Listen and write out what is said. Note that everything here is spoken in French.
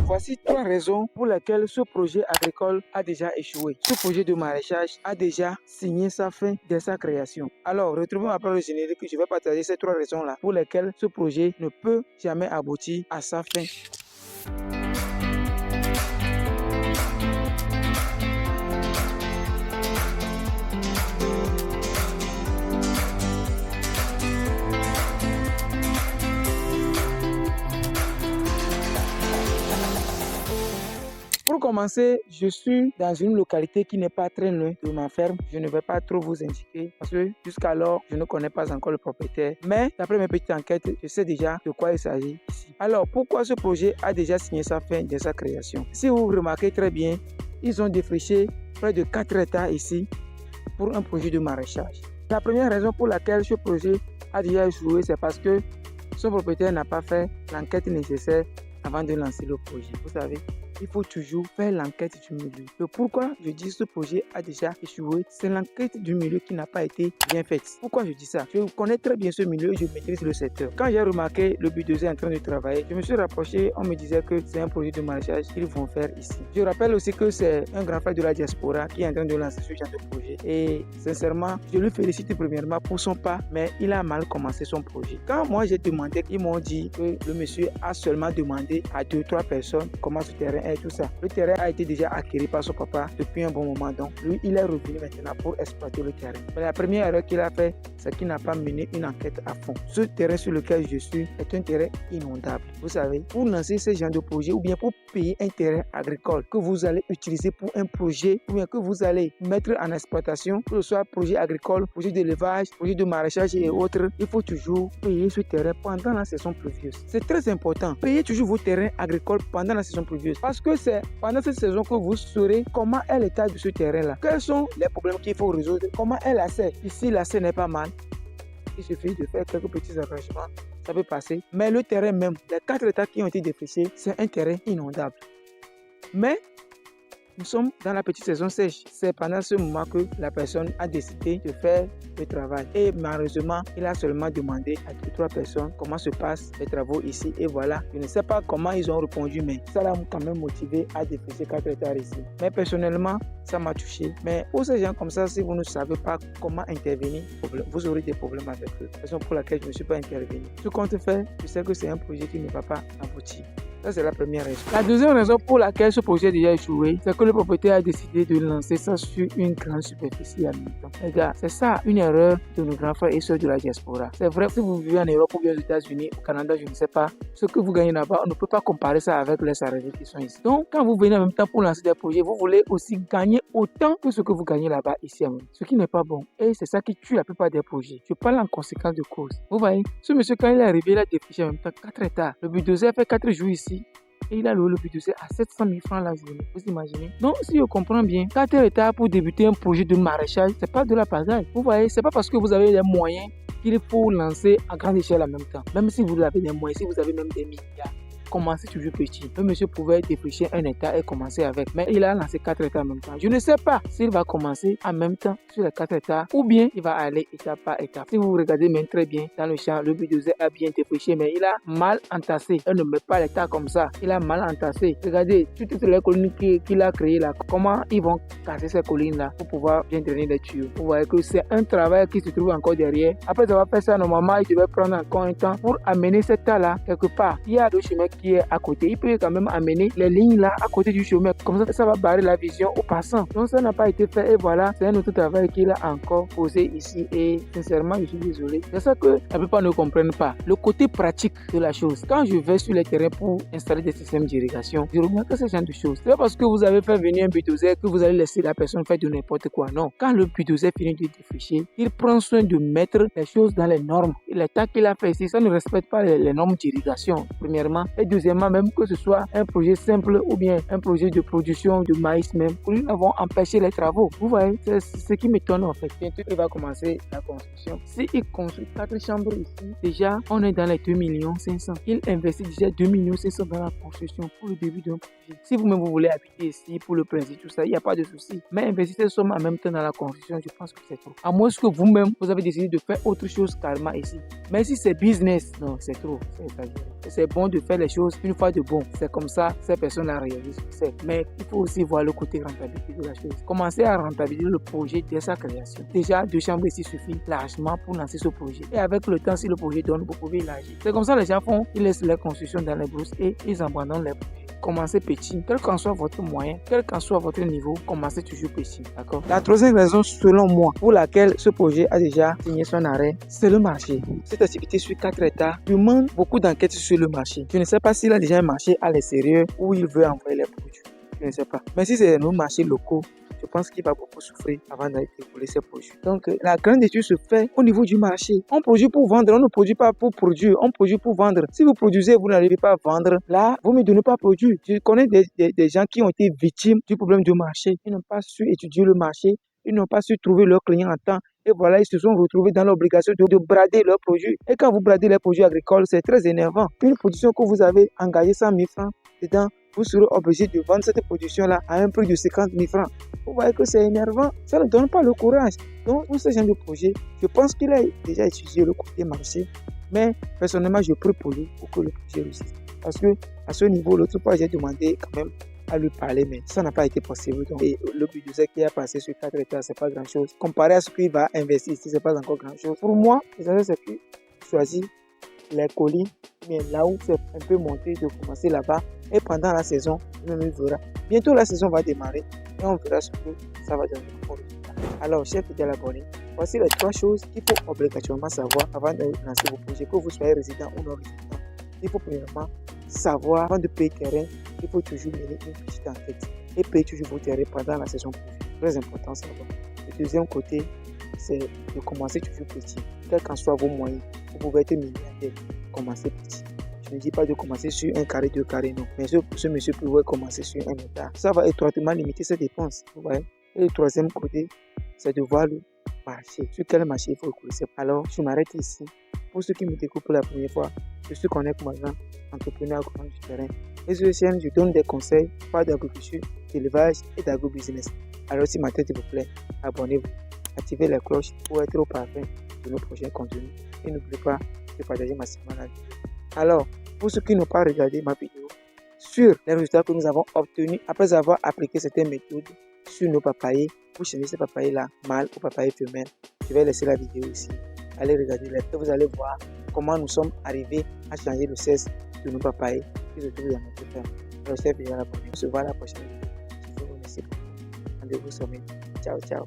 Voici 3 raisons pour lesquelles ce projet agricole a déjà échoué. Ce projet de maraîchage a déjà signé sa fin dès sa création. Alors, retrouvons après le générique, je vais partager ces 3 raisons-là pour lesquelles ce projet ne peut jamais aboutir à sa fin. Pour commencer, je suis dans une localité qui n'est pas très loin de ma ferme. Je ne vais pas trop vous indiquer parce que jusqu'alors, je ne connais pas encore le propriétaire. Mais d'après mes petites enquêtes, je sais déjà de quoi il s'agit ici. Alors, pourquoi ce projet a déjà signé sa fin dès sa création? Si vous remarquez très bien, ils ont défriché près de 4 hectares ici pour un projet de maraîchage. La première raison pour laquelle ce projet a déjà échoué, c'est parce que son propriétaire n'a pas fait l'enquête nécessaire avant de lancer le projet. Vous savez, il faut toujours faire l'enquête du milieu. Le pourquoi je dis que ce projet a déjà échoué, c'est l'enquête du milieu qui n'a pas été bien faite. Pourquoi je dis ça? Je connais très bien ce milieu et je maîtrise le secteur. Quand j'ai remarqué le bulldozer en train de travailler, je me suis rapproché, on me disait que c'est un projet de maraîchage qu'ils vont faire ici. Je rappelle aussi que c'est un grand frère de la diaspora qui est en train de lancer ce genre de projet. Et sincèrement, je le félicite premièrement pour son pas, mais il a mal commencé son projet. Quand moi j'ai demandé, ils m'ont dit que le monsieur a seulement demandé à 2-3 personnes comment ce terrain est, tout ça. Le terrain a été déjà acquis par son papa depuis un bon moment, donc lui il est revenu maintenant pour exploiter le terrain. Mais la première erreur qu'il a fait, c'est qu'il n'a pas mené une enquête à fond. Ce terrain sur lequel je suis est un terrain inondable. Vous savez, pour lancer ce genre de projet ou bien pour payer un terrain agricole que vous allez utiliser pour un projet ou bien que vous allez mettre en exploitation, que ce soit projet agricole, projet d'élevage, projet de maraîchage et autres, il faut toujours payer ce terrain pendant la saison pluvieuse. C'est très important. Payez toujours vos terrains agricoles pendant la saison pluvieuse parce que c'est pendant cette saison que vous saurez comment est l'état de ce terrain-là. Quels sont les problèmes qu'il faut résoudre, comment est la serre. Ici, la serre n'est pas mal. Il suffit de faire quelques petits arrangements, ça peut passer. Mais le terrain même, les 4 hectares qui ont été défrichés, c'est un terrain inondable. Mais nous sommes dans la petite saison sèche. C'est pendant ce moment que la personne a décidé de faire le travail. Et malheureusement, il a seulement demandé à 2-3 personnes comment se passent les travaux ici. Et voilà, je ne sais pas comment ils ont répondu, mais ça l'a quand même motivé à défricher 4 hectares ici. Mais personnellement, ça m'a touché. Mais pour ces gens comme ça, si vous ne savez pas comment intervenir, vous aurez des problèmes avec eux. C'est la raison pour laquelle je ne suis pas intervenu. Ce qu'on te fait, je sais que c'est un projet qui ne va pas aboutir. Ça, c'est la première raison. La deuxième raison pour laquelle ce projet a déjà échoué, c'est que le propriétaire a décidé de lancer ça sur une grande superficie à mi-temps. Les gars, c'est ça une erreur de nos grands frères et sœurs de la diaspora. C'est vrai, si vous vivez en Europe ou bien aux États-Unis, au Canada, je ne sais pas, ce que vous gagnez là-bas, on ne peut pas comparer ça avec les salariés qui sont ici. Donc, quand vous venez en même temps pour lancer des projets, vous voulez aussi gagner autant que ce que vous gagnez là-bas ici en même temps. Ce qui n'est pas bon. Et c'est ça qui tue la plupart des projets. Je parle en conséquence de cause. Vous voyez, ce monsieur, quand il est arrivé, il a défriché en même temps 4 hectares. Le bulldozer fait 4 jours ici. Et il a loué le bulldozer à 700 000 francs la journée. Vous imaginez? Donc, si je comprends bien, 4 hectares pour débuter un projet de maraîchage, c'est pas de la pagaille. Vous voyez, c'est pas parce que vous avez les moyens qu'il faut lancer à grande échelle en même temps. Même si vous avez des moyens, si vous avez même des milliards. Commencez toujours petit. Le monsieur pouvait défricher 1 hectare et commencer avec. Mais il a lancé 4 hectares en même temps. Je ne sais pas s'il va commencer en même temps sur les 4 hectares ou bien il va aller étape par étape. Si vous regardez même très bien dans le champ, le bulldozer a bien défriché, mais il a mal entassé. Il ne met pas les tas comme ça. Il a mal entassé. Regardez toutes les collines qu'il a créées là. Comment ils vont casser ces collines-là pour pouvoir bien drainer les tuyaux. Vous voyez que c'est un travail qui se trouve encore derrière. Après avoir fait ça, normalement, il devait prendre encore un temps pour amener cette tas-là quelque part. Il y a le chemin qui est à côté, il peut quand même amener les lignes là à côté du chemin, comme ça va barrer la vision aux passants. Donc ça n'a pas été fait et voilà, c'est un autre travail qu'il a encore posé ici et sincèrement je suis désolé. C'est ça que la plupart ne comprennent pas, le côté pratique de la chose. Quand je vais sur le terrain pour installer des systèmes d'irrigation, je remarque ce genre de choses. C'est pas parce que vous avez fait venir un bulldozer que vous allez laisser la personne faire de n'importe quoi, non. Quand le bulldozer finit de défricher, il prend soin de mettre les choses dans les normes. Et les tas qu'il a fait ici, ça ne respecte pas les normes d'irrigation, premièrement. Et deuxièmement, même que ce soit un projet simple ou bien un projet de production de maïs même, nous avons empêché les travaux. Vous voyez, c'est ce qui m'étonne en fait. Bientôt, il va commencer la construction. S'il construit 4 chambres ici, déjà, on est dans les 2 500 000. Il investit déjà 2 500 000 dans la construction pour le début d'un projet. Si vous-même vous voulez habiter ici pour le principe, tout ça, il n'y a pas de souci. Mais investissez cette somme en même temps dans la construction, je pense que c'est trop. À moins que vous-même, vous avez décidé de faire autre chose carrément ici. Mais si c'est business, non, c'est trop. C'est exagéré. C'est bon de faire les choses chose une fois de bon. C'est comme ça, ces personnes-là réalisent. Mais il faut aussi voir le côté rentabilité de la chose. Commencez à rentabiliser le projet dès sa création. Déjà, 2 chambres ici suffit largement pour lancer ce projet. Et avec le temps, si le projet donne, vous pouvez élargir. C'est comme ça les gens font, ils laissent les constructions dans les brousses et ils abandonnent les projets. Commencez petit, quel qu'en soit votre moyen, quel qu'en soit votre niveau, commencez toujours petit, d'accord? La troisième raison, selon moi, pour laquelle ce projet a déjà signé son arrêt, c'est le marché. Cette activité sur 4 hectares demande beaucoup d'enquêtes sur le marché. Je ne sais pas s'il a déjà un marché à l'extérieur où il veut envoyer les produits. Je ne sais pas. Mais si c'est nos marchés locaux, je pense qu'il va beaucoup souffrir avant d'aller décoller ses produits. Donc, la grande étude se fait au niveau du marché. On produit pour vendre, on ne produit pas pour produire, on produit pour vendre. Si vous produisez, vous n'arrivez pas à vendre, là, vous me donnez pas produire. Je connais des gens qui ont été victimes du problème du marché. Ils n'ont pas su étudier le marché, ils n'ont pas su trouver leurs clients en temps. Et voilà, ils se sont retrouvés dans l'obligation de brader leurs produits. Et quand vous bradez les produits agricoles, c'est très énervant. Une production que vous avez engagé 100 000 francs dedans, vous serez obligé de vendre cette production-là à un prix de 50 000 francs. Vous voyez que c'est énervant. Ça ne donne pas le courage. Donc, pour ce genre de projet, je pense qu'il a déjà étudié le côté marché. Mais personnellement, je prie pour lui pour que le projet réussisse. Parce que à ce niveau, l'autre fois, j'ai demandé quand même à lui parler, mais ça n'a pas été possible. Donc, et le budget qui a passé sur 4 hectares, c'est pas grand-chose. Comparé à ce qu'il va investir ici, c'est pas encore grand-chose. Pour moi, l'essentiel, c'est qu'il choisit les collines, mais là où c'est un peu monté, de commencer là-bas. Et pendant la saison, même il verra. Bientôt, la saison va démarrer et on verra ce que ça va donner comme résultat. Alors, chers fidèles abonnés, voici les 3 choses qu'il faut obligatoirement savoir avant de lancer vos projets, que vous soyez résident ou non résident. Il faut premièrement savoir, avant de payer terrain, il faut toujours mener une petite enquête et payer toujours vos terrains pendant la saison prévue. Très important, ça va. Le deuxième côté, c'est de commencer toujours petit. Quels qu'en soient vos moyens, vous pouvez être millionnaire, commencez petit. Je ne dis pas de commencer sur 1 carré, 2 carrés, non. Mais ce monsieur pourrait commencer sur 1 hectare. Ça va étroitement limiter ses dépenses. Vous voyez. Et le troisième côté, c'est de voir le marché. Sur quel marché il faut recourir. Alors, je m'arrête ici. Pour ceux qui me découvrent pour la première fois, je suis Connect Mazan, entrepreneur agronome du terrain. Et sur cette chaîne, je donne des conseils, pas d'agriculture, d'élevage et d'agro-business. Alors, si ma tête vous plaît, abonnez-vous, activez la cloche pour être au parfum de nos prochains contenus. Et n'oubliez pas de partager massivement la vidéo. Alors, pour ceux qui n'ont pas regardé ma vidéo sur les résultats que nous avons obtenus après avoir appliqué certaines méthodes sur nos papayers, pour changer ces papayers-là, mâles ou papayers femelles, je vais laisser la vidéo ici. Allez regarder là et vous allez voir comment nous sommes arrivés à changer le cesse de nos papayers qui se trouvent dans notre ferme. Alors, chers fidèles abonnés, on se voit à la prochaine vidéo. Je vous remercie. Rendez-vous sommet. Ciao, ciao.